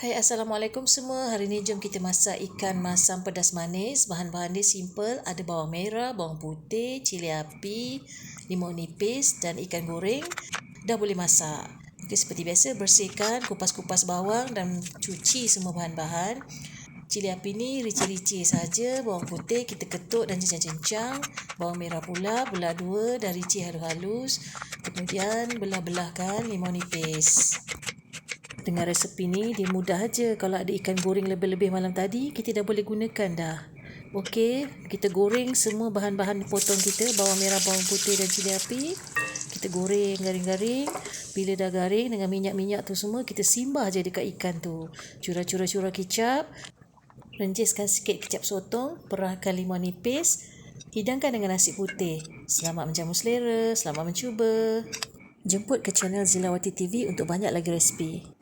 Hai, Assalamualaikum semua. Hari ni jom kita masak ikan masam pedas manis. Bahan-bahan dia simple. Ada bawang merah, bawang putih, cili api, limau nipis dan ikan goreng. Dah boleh masak. Okey, seperti biasa bersihkan, kupas-kupas bawang dan cuci semua bahan-bahan. Cili api ni rici-rici saja. Bawang putih kita ketuk dan cincang-cincang. Bawang merah pula belah dua dan rici halus-halus. Kemudian belah-belahkan limau nipis. Dengan resepi ni dia mudah aja. Kalau ada ikan goreng lebih-lebih malam tadi, kita dah boleh gunakan dah. Okey, kita goreng semua bahan-bahan potong kita, bawang merah, bawang putih dan cili api. Kita goreng garing-garing. Bila dah garing dengan minyak-minyak tu semua, kita simbah je dekat ikan tu. Curah-curah kicap. Renjiskan sikit kicap sotong, perahkan limau nipis. Hidangkan dengan nasi putih. Selamat menjamu selera, selamat mencuba. Jemput ke channel Zilawati TV untuk banyak lagi resipi.